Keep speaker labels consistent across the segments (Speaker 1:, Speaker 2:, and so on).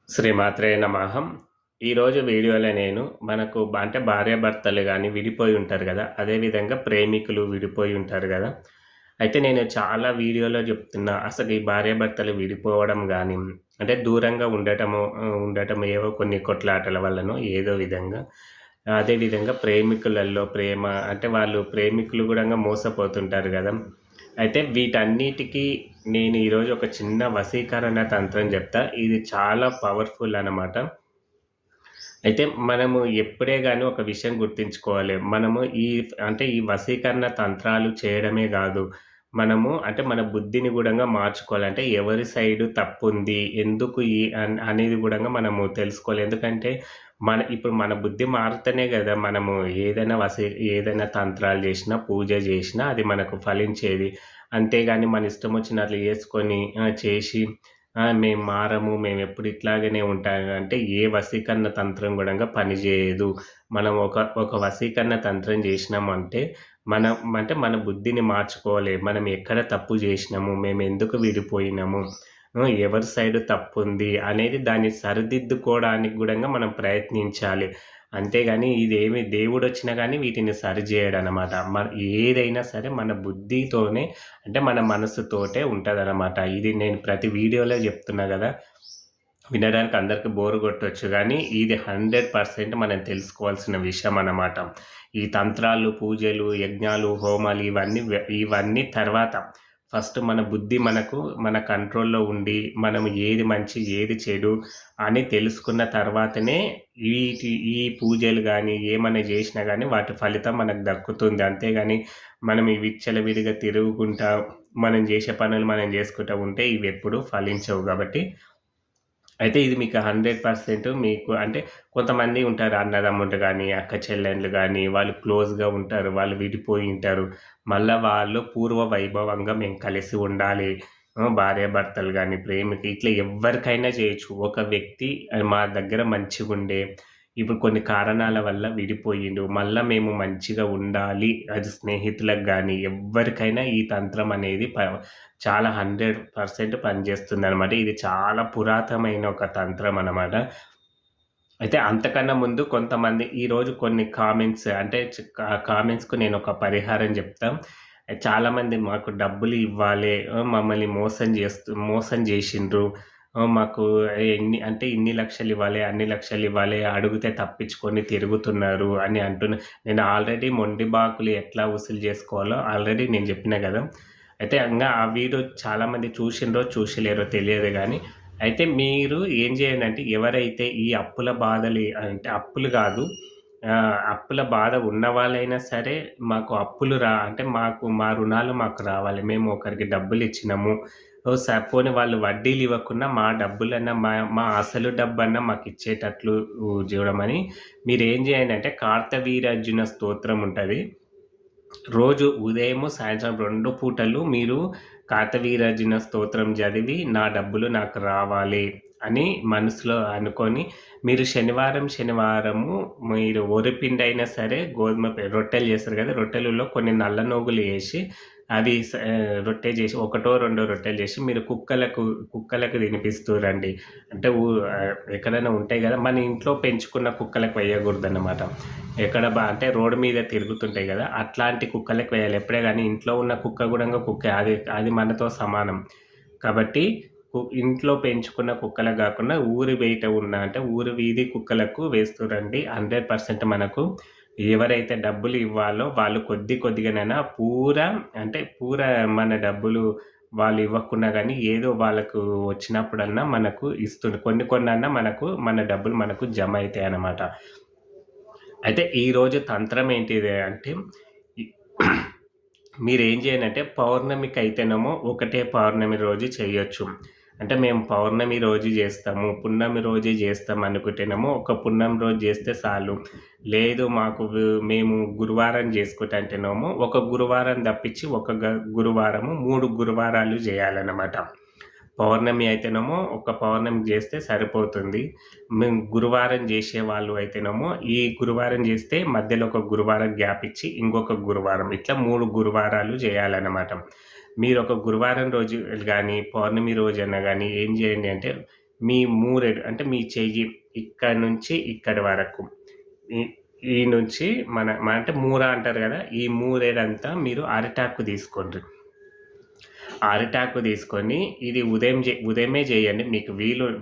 Speaker 1: శ్రీమాత్రే నమః. ఈరోజు వీడియోలో నేను మనకు అంటే భార్యాభర్తలు గాని విడిపోయి ఉంటారు గదా! అదేవిధంగా ప్రేమికులు విడిపోయి ఉంటారు గదా! అయితే నేను చాలా వీడియోలో జెప్తున్నా. అసలు ఈ భార్యాభర్తలు విడిపోవడం గాని, అంటే దూరంగా ఉండటం ఏవో కొన్ని కొట్లాటల వల్లనో ఏదో విధంగా. అదే విధంగా ప్రేమికులల్లో ప్రేమ అంటే వాళ్ళు ప్రేమికులు గూడంగా మోసపోతుంటారు గదా! అయితే వీటన్నిటికీ నేను ఈరోజు ఒక చిన్న వశీకరణ తంత్రం జెప్తా. ఇది చాలా పవర్‌ఫుల్ అనమాట. అయితే మనము ఎప్పుడే గాని ఒక విషయం గుర్తుంచుకోవాలి. మనము ఈ వశీకరణ తంత్రాలు చేయడమే గాదు. మనము అంటే మన బుద్ధిని గూడంగా మార్చుకోవాలి. అంటే ఎవరి సైడు తప్పుంది, ఎందుకు అనేది గూడంగా మనము తెలుసుకోవాలి. ఎందుకంటే ఇప్పుడు మన బుద్ధి మారితేనే గదా! మనము ఏదైనా తంత్రాలు జేసినా, పూజ జేసినా అది మనకు ఫలించేది. అంతేగాని మన ఇష్టం వచ్చినట్లు చేసుకొని చేసి మేము మారము, మేమెప్పుడు ఇట్లాగనే ఉంటాం అంటే ఏ వశీకరణ తంత్రం గూడంగా పనిజేయదు. మనం ఒక వశీకరణ తంత్రం జేసినామంటే మన బుద్ధిని మార్చుకోవాలి. మనం ఎక్కడ తప్పు జేసినాము, మేమెందుకు విడిపోయినాము, ఎవరి సైడు తప్పుంది అనేది దాన్ని సరిదిద్దుకోవడానికి గూడంగా మనం ప్రయత్నించాలి. అంతేగాని ఇదేమి దేవుడొచ్చినా గానీ వీటిని సరిజేయడనమాట. ఏదైనా సరే మన బుద్ధితోనే అంటే మన మనసుతోటే ఉంటదనమాట. ఇది నేను ప్రతి వీడియోలో జెప్తున్నా గదా! వినడానికి అందరికి బోర్ గొట్టొచ్చు గానీ, ఇది 100% మనం తెలుసుకోవాల్సిన విషయమనమాట. ఈ తంత్రాలు, పూజలు, యజ్ఞాలు, హోమాలు ఇవన్నీ తర్వాత. ఫస్ట్ మన బుద్ధి మన కంట్రోల్‌లో ఉండి, మనం ఏది మంచి, ఏది చెడు అని తెలుసుకున్న తర్వాతనే ఈ పూజలు గానీ, ఏమన్నా జేసినా గానీ వాటి ఫలితం మనకు దక్కుతుంది. అంతేగాని మనం ఈ విచ్చలవిడిగా తిరుగుకుంటా, మనం జేసే పనులు మనం జేసుకుంటా ఉంటే ఇవెప్పుడు ఫలించవు గాబట్టి అయితే ఇది మీకు 100% మీకు అంటే కొంతమంది ఉంటారు అన్నదమ్ములు గానీ, అక్క చెల్లెండ్లు గానీ, వాళ్ళు క్లోజ్‌గా ఉంటారు. వాళ్ళు విడిపోయుంటారు. మళ్ళా వాళ్ళు పూర్వ వైభవంగా మేము కలిసి ఉండాలి. భార్యాభర్తలు గానీ, ఇట్లా ఎవ్వరికైనా చేయొచ్చు. ఒక వ్యక్తి మా దగ్గర మంచిగుండే, ఇప్పుడు కొన్ని కారణాల వల్ల విడిపోయిండు. మళ్ళా మేము మంచిగా ఉండాలి. అది స్నేహితులకు గానీ, ఎవ్వరికైనా ఈ తంత్రం అనేది చాలా 100% పనిచేస్తుందనమాట. ఇది చాలా పురాతనమైన ఒక తంత్రం అనమాట. అయితే అంతకన్నా ముందు కొంతమంది ఈరోజు కొన్ని కామెంట్స్ అంటే కామెంట్స్‌కు నేనొక పరిహారం జెప్తా. చాలామంది మాకు డబ్బులు ఇవ్వాలే, మమ్మల్ని మోసం జేషిండ్రు. మాకు ఇన్ని లక్షలివ్వాలి, అన్ని లక్షలివ్వాలి, అడుగుతే తప్పించుకొని తిరుగుతున్నారు అని నేను ఆల్రెడీ మొండి బాకులు ఎట్లా వసూలు జేసుకోవాలో ఆల్రెడీ నేను జెప్పినా గదా! అయితే ఆ వీడియో చాలామంది చూషిలేరో తెలియదు గానీ, అయితే మీరు ఏం జేయండంటే ఎవరైతే ఈ అప్పుల బాధలు అంటే అప్పులు గాదు, అప్పుల బాధ ఉన్నవాళ్ళైనా సరే మాకు అప్పులు అంటే మా రుణాలు మాకు రావాలి. మేము ఒకరికి డబ్బులిచ్చినాము. పోనీ వాళ్ళు వడ్డీలివ్వకున్నా మా డబ్బులన్నా మా అసలు డబ్బన్నా మాకిచ్చేటట్లు జూడమని మీరేం జేయండంటే కార్తవీర్యార్జున స్తోత్రం ఉంటది. రోజు ఉదయము, సాయంత్రం 2 పూటలు మీరు కార్తవీర్యార్జున స్తోత్రం చదివి, నా డబ్బులు నాకు రావాలి అని మనసులో అనుకోని, మీరు శనివారము మీరు వరిపిండైనా సరే, రొట్టెలు చేస్తారు కదా! రొట్టెలలో కొన్ని నల్ల నూగులు ఏసి, అవి రొట్టె చేసి ఒకటో, రెండో రొట్టెలు చేసి మీరు కుక్కలకు తినిపిస్తూ రండి. అంటే ఎక్కడైనా ఉంటాయి కదా! మన ఇంట్లో పెంచుకున్న కుక్కలకు వేయకూడదన్నమాట. అంటే రోడ్డు మీద తిరుగుతుంటాయి గదా! అట్లాంటి కుక్కలకి వేయాలి. ఎప్పుడే గాని ఇంట్లో ఉన్న కుక్క గూడంగా కుక్కే. అది మనతో సమానం. కాబట్టి ఇంట్లో పెంచుకున్న కుక్కలకు గాకుండా ఊరి బయట ఉన్న అంటే ఊరి వీధి కుక్కలకు వేస్తూ రండి. 100% మనకు ఎవరైతే డబ్బులు ఇవ్వాలో వాళ్ళు కొద్దిగానైనా మన డబ్బులు వాళ్ళు ఇవ్వకున్నా గానీ ఏదో వాళ్ళకు వచ్చినప్పుడన్నా మనకు కొన్నన్నా మన డబ్బులు మనకు జమ అయితాయన్నమాట. అయితే ఈరోజు తంత్రం ఏంటిది అంటే ఇ మీరేం చేయాలంటే పౌర్ణమికైతేనేమో ఒకటే పౌర్ణమి రోజు చేయొచ్చు. అంటే మేము పౌర్ణమి రోజు జేస్తాము, పున్నమి రోజే జేస్తాం అనుకుంటేనేమో ఒక పున్నమి రోజు జేస్తే సాలు. లేదు మేము గురువారం జేసుకుంటంటేనేమో ఒక గురువారం తప్పించి గురువారము 3 గురువారాలు జేయాలన్నమాట. పౌర్ణమి అయితేనేమో ఒక పౌర్ణమి జేస్తే సరిపోతుంది. మేము గురువారం జేసేవాళ్ళు అయితేనేమో ఈ గురువారం జేస్తే మధ్యలో ఒక గురువారం గ్యాప్ ఇచ్చి ఇంకొక గురువారం ఇట్లా 3 గురువారాలు జేయాలన్నమాట. మీరొక గురువారం రోజు గానీ, పౌర్ణమి రోజైనా గానీ ఏం జేయండి అంటే మీ మూరెడు అంటే మీ చెయ్యి ఇక్కడి నుంచి ఇక్కడి వరకు ఈ ఈ నుంచి అంటే మూర అంటారు కదా, ఈ మూరెడంతా మీరు అరిటాకు తీసుకోండి. అరిటాకు తీసుకొని ఇది ఉదయమే చేయండి. మీకు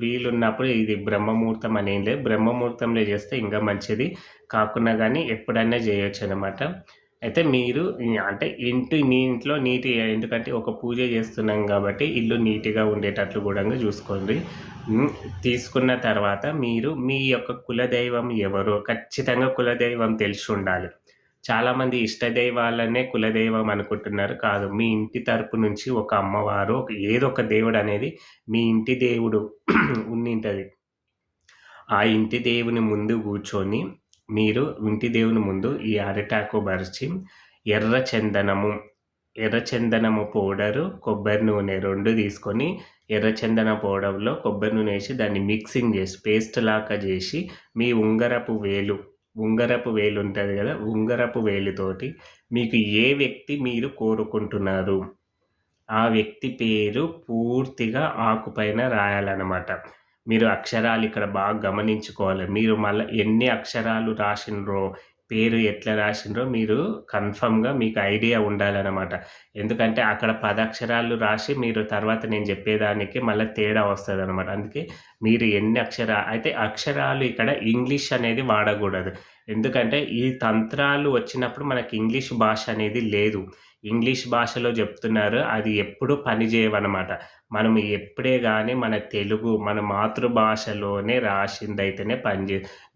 Speaker 1: వీలున్నప్పుడు, ఇది బ్రహ్మముహూర్తం అని ఏం లేదు, బ్రహ్మముహూర్తంలో చేస్తే ఇంకా మంచిది. కాకున్నా కానీ ఎప్పుడైనా చేయొచ్చు అనమాట. అయితే మీరు అంటే మీ ఇంట్లో ఎందుకంటే ఒక పూజ చేస్తున్నాం కాబట్టి ఇల్లు నీట్గా ఉండేటట్లు కూడా చూసుకోండి. తీసుకున్న తర్వాత మీరు మీ యొక్క కులదైవం ఎవరో ఖచ్చితంగా కులదైవం తెలిసి ఉండాలి. చాలామంది ఇష్టదైవాలనే కులదైవం అనుకుంటున్నారు. కాదు, మీ ఇంటి తరపు నుంచి ఒక అమ్మవారు ఏదో ఒక దేవుడు అనేది మీ ఇంటి దేవుడు ఉండింటది. ఆ ఇంటి దేవుని ముందు కూర్చొని మీరు ఇంటి దేవుని ముందు ఈ అరిటాకు పరిచి ఎర్ర చందనము పౌడరు, కొబ్బరి నూనె 2 తీసుకొని ఎర్రచందన పౌడర్లో కొబ్బరి నూనె వేసి దాన్ని మిక్సింగ్ చేసి పేస్ట్ లాగా చేసి మీ ఉంగరపు వేలు ఉంటుంది కదా, ఉంగరపు వేలుతోటి మీకు ఏ వ్యక్తి మీరు కోరుకుంటున్నారు ఆ వ్యక్తి పేరు పూర్తిగా ఆకుపైన రాయాలన్నమాట. మీరు అక్షరాలు ఇక్కడ బాగా గమనించుకోవాలి. మీరు మళ్ళీ ఎన్ని అక్షరాలు రాసిండ్రో, పేరు ఎట్లా రాసిండ్రో మీరు కన్ఫర్మ్‌గా మీకు ఐడియా ఉండాలన్నమాట. ఎందుకంటే అక్కడ 10 అక్షరాలు రాసి మీరు తర్వాత నేను చెప్పేదానికి మళ్ళీ తేడా వస్తదనమాట. అందుకే మీరు ఎన్ని అయితే అక్షరాలు ఇక్కడ ఇంగ్లీష్ అనేది వాడకూడదు. ఎందుకంటే ఈ తంత్రాలు వచ్చినప్పుడు మనకి ఇంగ్లీష్ భాష అనేది లేదు. ఇంగ్లీష్ భాషలో చెప్తున్నారు. అది ఎప్పుడూ పనిచేయవనమాట. మనం ఎప్పుడే గానీ మన తెలుగు, మన మాతృభాషలోనే రాసిందైతేనే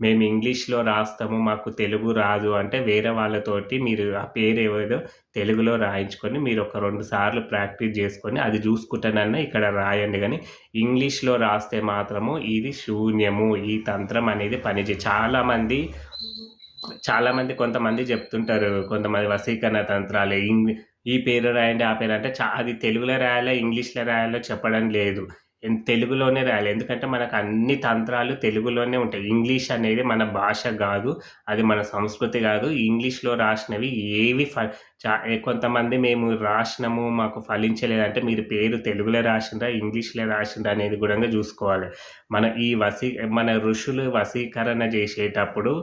Speaker 1: మేము ఇంగ్లీష్‌లో రాస్తాము, మాకు తెలుగు రాదు అంటే వేరే వాళ్ళతోటి మీరు ఆ పేరేదో తెలుగులో రాయించుకొని మీరు ఒక 2 సార్లు ప్రాక్టీస్ చేసుకొని అది చూసుకుంటానన్నా ఇక్కడ రాయండి. గానీ ఇంగ్లీష్‌లో రాస్తే మాత్రము ఇది శూన్యము. ఈ తంత్రం అనేది చాలామంది కొంతమంది చెప్తుంటారు. కొంతమంది వశీకరణ తంత్రాలు ఈ పేరు రాయండి, ఆ పేరు అంటే అది తెలుగులో రాయాలో, ఇంగ్లీష్‌లో రాయాలో చెప్పడం లేదు. తెలుగులోనే రాయాలి. ఎందుకంటే మనకు అన్ని తంత్రాలు తెలుగులోనే ఉంటాయి. ఇంగ్లీష్ అనేది మన భాష గాదు. అది మన సంస్కృతి గాదు. ఇంగ్లీష్‌లో రాసినవి ఏవి కొంతమంది మేము రాసినాము మాకు ఫలించలేదంటే మీరు పేరు తెలుగులో రాసిండ్రా, ఇంగ్లీష్‌లో రాసిండ్రా అనేది కూడా చూసుకోవాలి. మన ఋషులు వశీకరణ చేసేటప్పుడు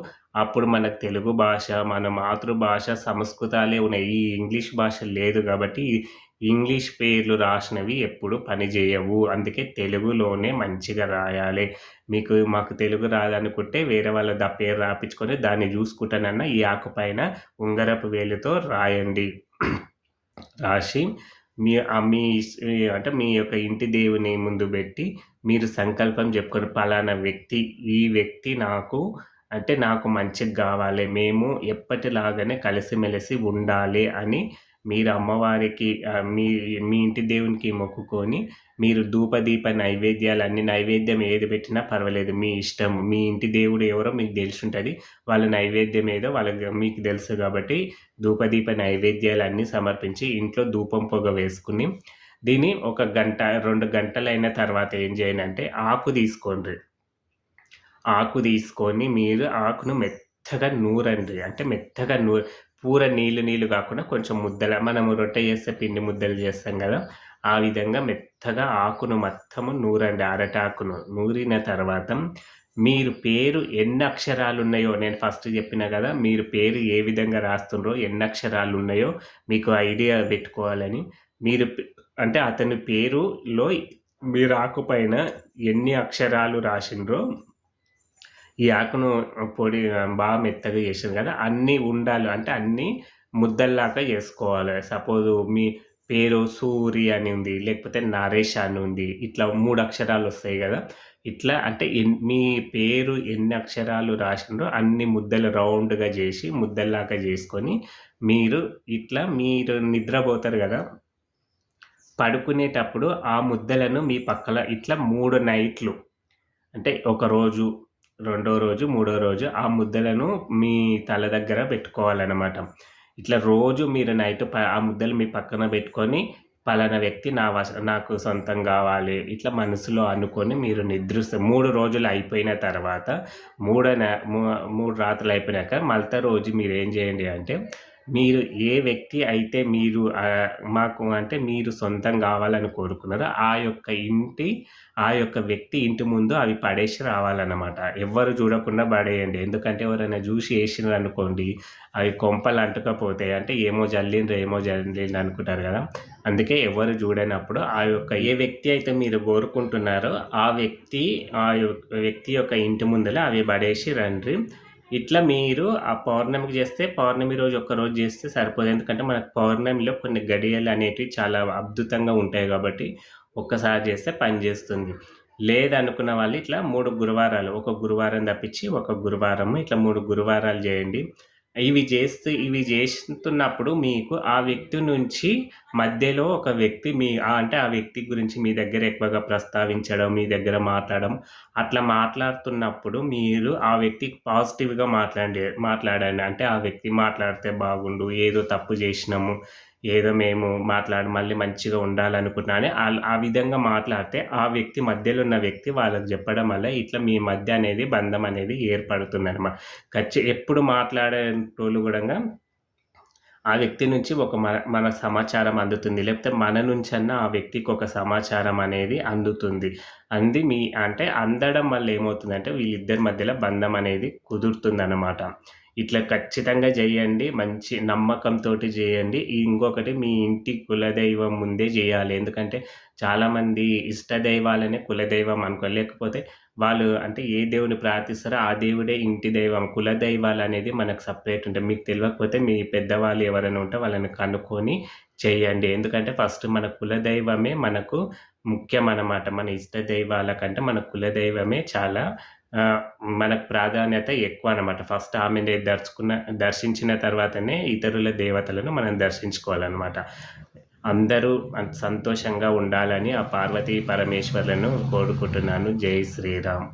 Speaker 1: అప్పుడు మనకు తెలుగు భాష, మన మాతృభాష, సంస్కృతాలే ఉన్నాయి. ఈ ఇంగ్లీష్ భాష లేదు కాబట్టి ఇంగ్లీష్ పేర్లు రాసినవి ఎప్పుడు పనిచేయవు. అందుకే తెలుగులోనే మంచిగా రాయాలి. మాకు తెలుగు రాదనుకుంటే వేరే వాళ్ళ పేరు రాపిచ్చుకొని దాన్ని చూసుకుంటానన్నా ఈ ఆకుపైన ఉంగరపు వేలుతో రాయండి. రాసి అంటే మీ యొక్క ఇంటి దేవుని ముందు పెట్టి మీరు సంకల్పం చెప్పుకొని పలానా వ్యక్తి, ఈ వ్యక్తి నాకు మంచిగా కావాలి, మేము ఎప్పటిలాగానే కలిసిమెలిసి ఉండాలి అని మీరు అమ్మవారికి మీ ఇంటి దేవునికి మొక్కుకొని మీరు ధూపదీప నైవేద్యం ఏది పెట్టినా పర్వాలేదు, మీ ఇష్టం. మీ ఇంటి దేవుడు ఎవరో మీకు తెలిసుంటుంది. వాళ్ళ నైవేద్యం ఏదో మీకు తెలుసు కాబట్టి ధూపదీప నైవేద్యాలన్నీ సమర్పించి ఇంట్లో ధూపం పొగ వేసుకుని దీన్ని 1 గంట 2 గంటలైన తర్వాత ఏం చేయండి, ఆకు తీసుకొని మీరు ఆకును మెత్తగా నూరండి. అంటే మెత్తగా పూర నీళ్ళు కాకుండా కొంచెం ముద్దలా, మనము రొట్టె చేస్తే పిండి ముద్దలు చేస్తాం కదా, ఆ విధంగా మెత్తగా ఆకును మొత్తము నూరండి. అరటాకును నూరిన తర్వాత మీరు పేరు ఎన్ని అక్షరాలు ఉన్నాయో, నేను ఫస్ట్ చెప్పిన కదా, మీరు పేరు ఏ విధంగా రాస్తుండ్రో, ఎన్ని అక్షరాలు ఉన్నాయో మీకు ఐడియా పెట్టుకోవాలని. అంటే అతని పేరులో మీరు ఆకుపైన ఎన్ని అక్షరాలు రాసిండ్రో ఈ ఆకును బాగా మెత్తగా చేసారు కదా, అన్నీ ఉండాలి. అంటే అన్నీ ముద్దల్లాగా చేసుకోవాలి. సపోజు మీ పేరు సూరి అని ఉంది, లేకపోతే నరేష్ అని ఉంది, ఇట్లా 3 అక్షరాలు వస్తాయి కదా, ఇట్లా అంటే మీ పేరు ఎన్ని అక్షరాలు రాసిండ్రో అన్ని ముద్దలు రౌండ్‌గా చేసి ముద్దల్లాగా చేసుకొని మీరు నిద్రపోతారు కదా, పడుకునేటప్పుడు ఆ ముద్దలను మీ పక్కల ఇట్లా 3 నైట్లు, అంటే ఒక రోజు, రెండో రోజు, మూడో రోజు ఆ ముద్దలను మీ తల దగ్గర పెట్టుకోవాలన్నమాట. ఇట్లా రోజు మీరు నైట్ ఆ ముద్దలు మీ పక్కన పెట్టుకొని పలానా వ్యక్తి నాకు సొంతం కావాలి ఇట్లా మనసులో అనుకొని మీరు నిద్రిస్తే 3 రోజులు అయిపోయిన తర్వాత 3 రాత్రులు అయిపోయినాక మళ్ళీ రోజు మీరు ఏం చేయండి అంటే మీరు ఏ వ్యక్తి అయితే మీరు మాకు అంటే మీరు సొంతం గావాలని కోరుకున్నారో, ఆ యొక్క వ్యక్తి ఇంటి ముందు అవి పడేసి రావాలన్నమాట. ఎవ్వరు చూడకుండా పడేయండి. ఎందుకంటే ఎవరైనా జూసి ఏసిర్రనుకోండి, అవి కొంపలు అంటుకపోతాయి. అంటే ఏమో జల్లిండ్రు అనుకుంటారు గదా! అందుకే ఎవరు చూడనప్పుడు ఏ వ్యక్తి అయితే మీరు కోరుకుంటున్నారో, ఆ వ్యక్తి యొక్క ఇంటి ముందల అవి పడేసి రండ్రి. ఇట్లా మీరు ఆ పౌర్ణమికి చేస్తే, పౌర్ణమి రోజు ఒక్కరోజు చేస్తే సరిపోదు. ఎందుకంటే మనకు పౌర్ణమిలో కొన్ని గడియలు అనేటివి చాలా అద్భుతంగా ఉంటాయి కాబట్టి, ఒక్కసారి చేస్తే పని చేస్తుంది. లేదనుకున్న వాళ్ళు ఇట్లా 3 గురువారాలు, ఒక గురువారం తప్పించి ఒక గురువారము ఇట్లా 3 గురువారాలు చేయండి. ఇవి చేస్తున్నప్పుడు మీకు ఆ వ్యక్తి నుంచి మధ్యలో ఒక వ్యక్తి అంటే ఆ వ్యక్తి గురించి మీ దగ్గర ఎక్కువగా ప్రస్తావించడం, మీ దగ్గర మాట్లాడడం, అట్లా మాట్లాడుతున్నప్పుడు మీరు ఆ వ్యక్తికి పాజిటివ్‌గా మాట్లాడండి. అంటే ఆ వ్యక్తి మాట్లాడితే బాగుండు, ఏదో తప్పు చేసినాము, ఏదో మేము మళ్ళీ మంచిగా ఉండాలనుకుంటున్నా అని ఆ విధంగా మాట్లాడితే, ఆ వ్యక్తి మధ్యలో ఉన్న వ్యక్తి వాళ్ళకి చెప్పడం వల్ల ఇట్లా మీ మధ్య అనేది బంధం అనేది ఏర్పడుతుందనమాట. ఎప్పుడు మాట్లాడేటోళ్ళు గూడంగా ఆ వ్యక్తి నుంచి ఒక మన సమాచారం అందుతుంది. లేకపోతే మన నుంచన్నా ఆ వ్యక్తికి ఒక సమాచారం అనేది అందుతుంది. అంటే అందడం వల్ల ఏమవుతుందంటే వీళ్ళిద్దరి మధ్యలో బంధం అనేది కుదురుతుందనమాట. ఇట్లా ఖచ్చితంగా జేయండి. మంచి నమ్మకంతోటి జేయండి. ఇంకొకటి మీ ఇంటి కులదైవం ముందే జేయాలి. ఎందుకంటే చాలామంది ఇష్టదైవాలనే కులదైవం లేకపోతే వాళ్ళు అంటే ఏ దేవుడిని ప్రార్థిస్తారో ఆ దేవుడే ఇంటి దైవం. కులదైవాలనేది మనకు సెపరేట్ ఉంటాయి. మీకు తెలవకపోతే మీ పెద్దవాళ్ళు ఎవరైనా ఉంటే వాళ్ళని కనుక్కొని చేయండి. ఎందుకంటే ఫస్ట్ మన కులదైవమే మనకు ముఖ్యమనమాట. మన ఇష్ట దైవాల కంటే మన కులదైవమే చాలా ఆహ్, మనకు ప్రాధాన్యత ఎక్కువనమాట. ఫస్ట్ ఆమెని దర్శించిన తర్వాతనే ఇతరుల దేవతలను మనం దర్శించుకోవాలనమాట. అందరూ సంతోషంగా ఉండాలని ఆ పార్వతీ పరమేశ్వర్లను కోరుకుంటున్నాను. జై శ్రీరామ్.